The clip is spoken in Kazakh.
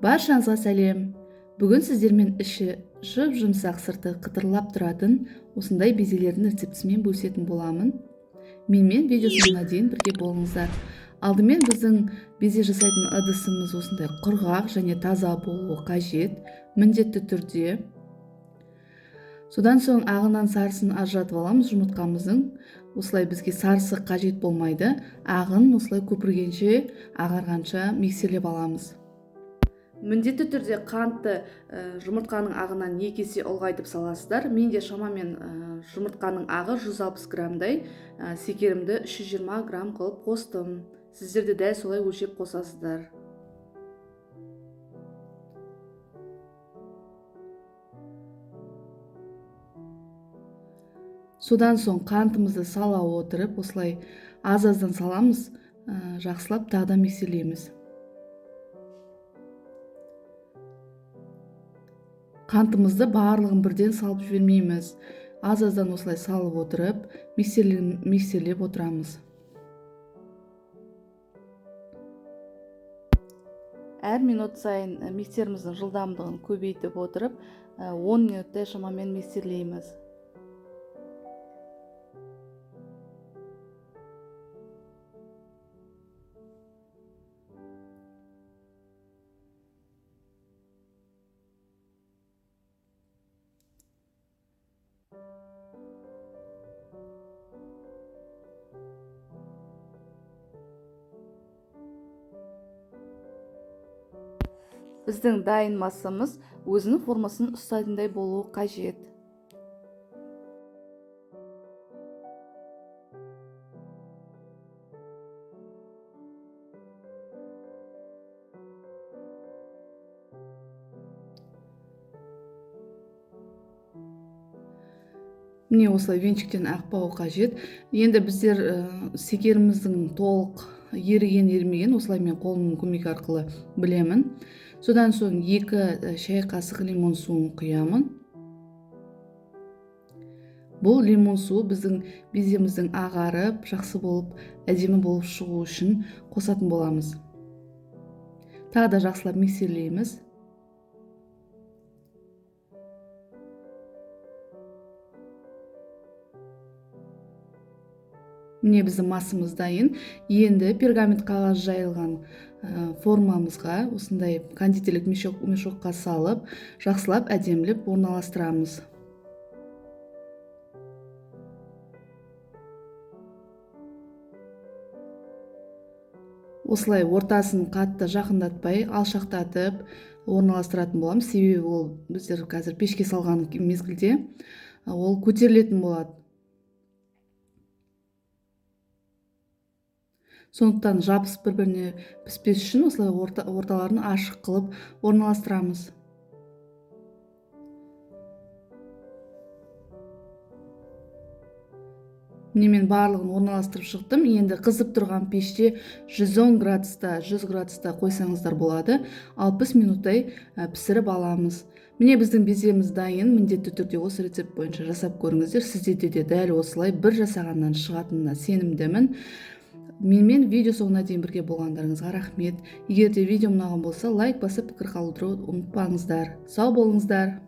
Баршаңызға сәлем. Бүгін сіздермен іші жып-жұмсақ сырты қытырлап тұратын осындай безелердің рецептісімен бөлісетін боламын. Менімен видео соңына дейін бірге болыңыздар. Алдымен біздің безе жасайтын ыдысымыз осындай құрғақ және таза болуы қажет, міндетті түрде. Содан соң ағынан сарысын ажыратып аламыз жұмыртқамыздың. Осылай бізге сарысы қажет болмайды. Ағын осылай көпіргенше, ағарғанша миксерлеп аламыз. Міндетті түрде қантты жұмыртқаның ағынан 2 есе ұлғайтып саласыздар. Менде шамамен жұмыртқаның ағы 160 грамдай, секерімді 320 грамм қылып қостым. Сіздер де дәл солай өлшеп қосасыздар. Содан соң қантымызды сала отырып, осылай аз-аздан саламыз, жақсылап тағы да миксерлейміз. Қантымызды барлығын бірден салып жібермейміз. Аз-аздан осылай салып отырып, миксерлеп отырамыз. Әр минут сайын миксеріміздің жылдамдығын көбейтіп отырып, 10 минуттай шамамен миксерлейміз. Біздің дайын массамыз өзінің формасын ұстайтындай болуы қажет. Міне осылай венчиктен ақпауы қажет. Енді біздер секеріміздің толық еріген ерімеген осылай мен қолымның көмегі арқылы білемін. Содан соң 2 шай қасық лимон суын құямын. Бұл лимон суы біздің беземіздің ағарып, жақсы болып, әдемі болып шығу үшін қосатын боламыз. Тағы да жақсылап миксерлейміз. Міне біздің массамыз дайын. Енді пергамент қағаз жайылған формамызға осындай кондитерлік мешокқа салып, жақсылап әдемілеп орналастырамыз. Осылай ортасын қатты жақындатпай, алшақтатып орналастыратын боламыз. Себебі ол біздер қазір пешке салған мезгілде ол көтерілетін болады. Сондықтан жабысып бір-біріне піспес үшін осылай орталарын ашық қылып орналастырамыз. Міне мен барлығын орналастырып шықтым. Енді қызып тұрған пеште 110 градуста, 100 градуста қойсаңыздар болады. 60 минуттай пісіріп аламыз. Міне біздің беземіз дайын. Міндетті түрде осы рецепт бойынша жасап көріңіздер. Сіздерде де дәл осылай бір жасағаннан шығатынына сенімдімін. Менімен видео соңына дейін бірге болғандарыңызға рахмет. Егер де видео ұнаған болса, лайк басып пікір қалдыруды ұмытпаңыздар. Сау болыңыздар.